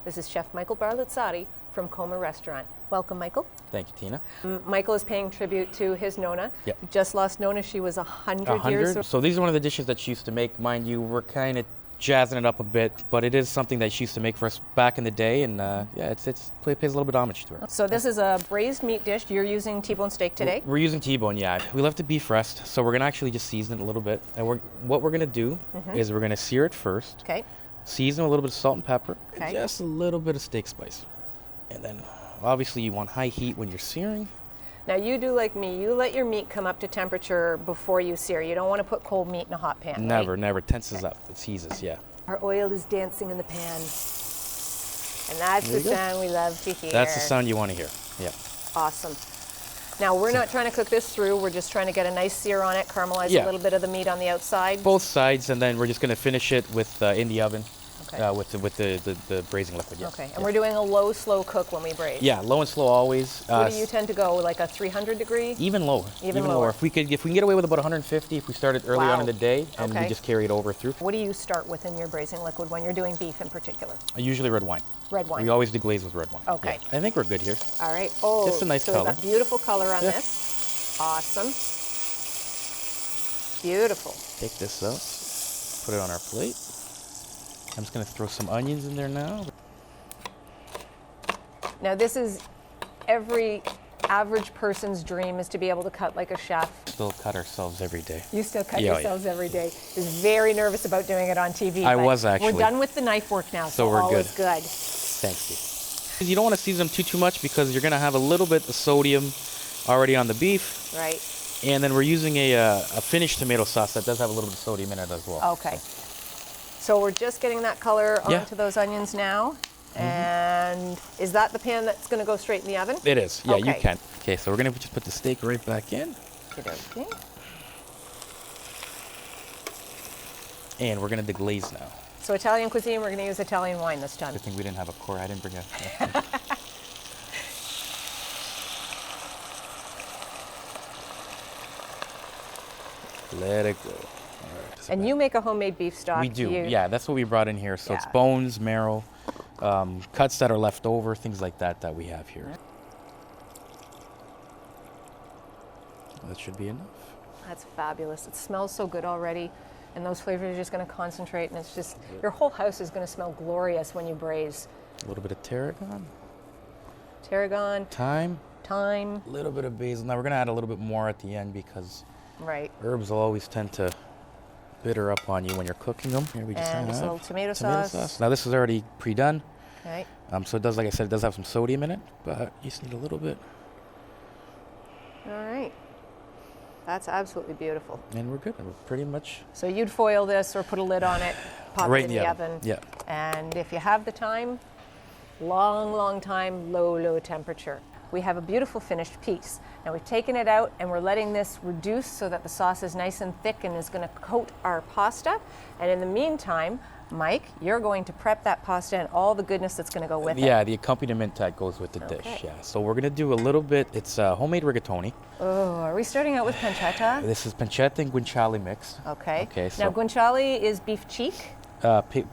This is Chef Michael Barlozzari from Coma Restaurant. Welcome, Michael. Thank you, Tina. Michael is paying tribute to his Nona. Yep. We just lost Nona. She was 100 years. So these are one of the dishes that she used to make. Mind you, we're kind of jazzing it up a bit, but it is something that she used to make for us back in the day, and yeah, it pays a little bit of homage to her. So this is a braised meat dish. You're using T-bone steak today? We're using T-bone, yeah. We love to beef rest, so we're going to actually just season it a little bit. And what we're going to do is we're going to sear it first. Okay. Season with a little bit of salt and pepper, Okay. and just a little bit of steak spice. And then, obviously, you want high heat when you're searing. Now you do like me. You let your meat come up to temperature before you sear. You don't want to put cold meat in a hot pan. Never, right? never. Tenses up. It seizes, yeah. Our oil is dancing in the pan. And that's the sound we love to hear. That's the sound you want to hear, yeah. Awesome. Now we're not trying to cook this through. We're just trying to get a nice sear on it, caramelize a little bit of the meat on the outside. Both sides, and then we're just going to finish it with in the oven. Okay. With the braising liquid, yes. Okay, and we're doing a low, slow cook when we braise. Yeah, low and slow always. Where do you tend to go, like a 300 degree? Even lower. Even lower. If we can get away with about 150, if we started early on in the day, and we just carry it over through. What do you start with in your braising liquid when you're doing beef in particular? Usually red wine. Red wine. We always do glaze with red wine. Okay. Yeah. I think we're good here. All right. Oh, just a nice color. A beautiful color on this. Awesome. Beautiful. Take this out. Put it on our plate. I'm just going to throw some onions in there now. Now this is every average person's dream, is to be able to cut like a chef. Still cut ourselves every day. You still cut yourselves every day. I was very nervous about doing it on TV. I was actually. We're done with the knife work now, so we're all good. is good. Thank you. You don't want to season them too much because you're going to have a little bit of sodium already on the beef. Right. And then we're using a finished tomato sauce that does have a little bit of sodium in it as well. Okay. So we're just getting that color onto those onions now. And is that the pan that's going to go straight in the oven? It is. Yeah, Okay. you can. Okay, so we're going to just put the steak right back in. Okay. And we're going to deglaze now. So Italian cuisine, we're going to use Italian wine this time. I think we didn't have a core. I didn't bring a... Let it go. All right, and you make a homemade beef stock. We do. Yeah, that's what we brought in here. So it's bones, marrow, cuts that are left over, things like that we have here. That should be enough. That's fabulous. It smells so good already. And those flavors are just going to concentrate. And it's just, your whole house is going to smell glorious when you braise. A little bit of tarragon. Tarragon. Thyme. A little bit of basil. Now we're going to add a little bit more at the end because herbs will always tend to bitter up on you when you're cooking them. Here we just and just a little tomato sauce. Now this is already pre-done. Okay. So it does, like I said, it does have some sodium in it, but you just need a little bit. All right. That's absolutely beautiful. And we're good. We're pretty much. So you'd foil this or put a lid on it, pop it in the oven. Yeah. And if you have the time, long time, low temperature. We have a beautiful finished piece. Now we've taken it out and we're letting this reduce so that the sauce is nice and thick and is going to coat our pasta. And in the meantime, Mike, you're going to prep that pasta and all the goodness that's going to go with it. Yeah, the accompaniment that goes with the dish. Yeah. So we're going to do a little bit. It's homemade rigatoni. Oh, are we starting out with pancetta? This is pancetta and guanciale mix. Okay. Okay. So now guanciale is beef cheek. Pork cheek.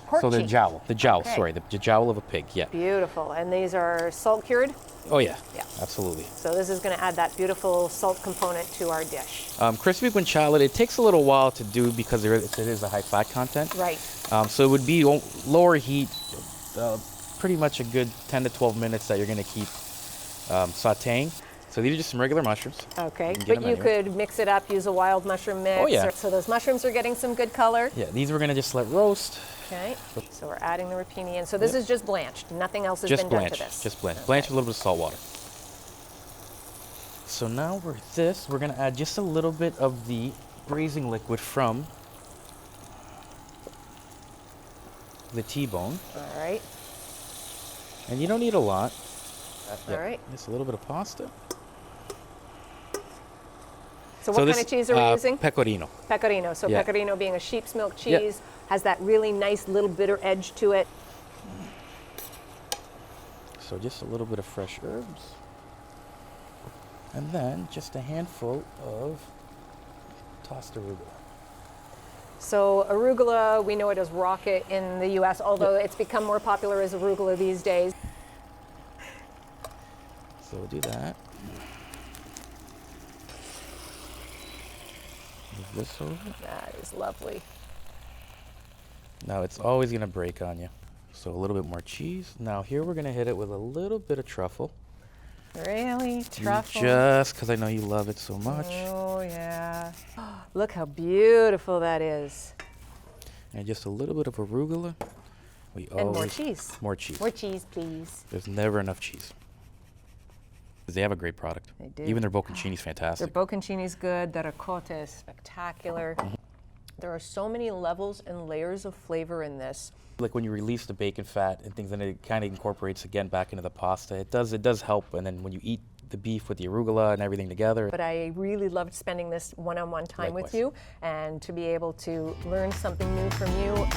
Pork cheek. The jowl. Sorry, the jowl of a pig. Yeah. Beautiful. And these are salt cured. Oh yeah. Yeah. Absolutely. So this is going to add that beautiful salt component to our dish. Crispy guanciale. It takes a little while to do because it is a high fat content. Right. So it would be lower heat, pretty much a good 10 to 12 minutes that you're going to keep sautéing. So these are just some regular mushrooms. Okay, but you could mix it up, use a wild mushroom mix. Oh yeah. So those mushrooms are getting some good color. Yeah, these we're going to just let roast. Okay, so we're adding the rapini in. So this is just blanched. Nothing else has been done to this. Just blanched. Blanched with a little bit of salt water. So now we're going to add just a little bit of the braising liquid from the T-bone. All right. And you don't need a lot. All right. Just a little bit of pasta. So what kind of cheese are we using? Pecorino. Pecorino. So pecorino being a sheep's milk cheese, has that really nice little bitter edge to it. So just a little bit of fresh herbs. And then just a handful of tossed arugula. So arugula, we know it as rocket in the US, although it's become more popular as arugula these days. So we'll do that. Move this over. That is lovely. Now it's always gonna break on you. So a little bit more cheese. Now here we're gonna hit it with a little bit of truffle. Really? Truffle? Just because I know you love it so much. Oh, yeah. Look how beautiful that is. And just a little bit of arugula. And more cheese. More cheese. More cheese, please. There's never enough cheese. 'Cause they have a great product. They do. Even their bocconcini's Their fantastic. bocconcini's good. The ricotta is spectacular. There are so many levels and layers of flavor in this. Like when you release the bacon fat and things, then it kind of incorporates again back into the pasta. It does help. And then when you eat the beef with the arugula and everything together. But I really loved spending this one-on-one time with Likewise. you, and to be able to learn something new from you.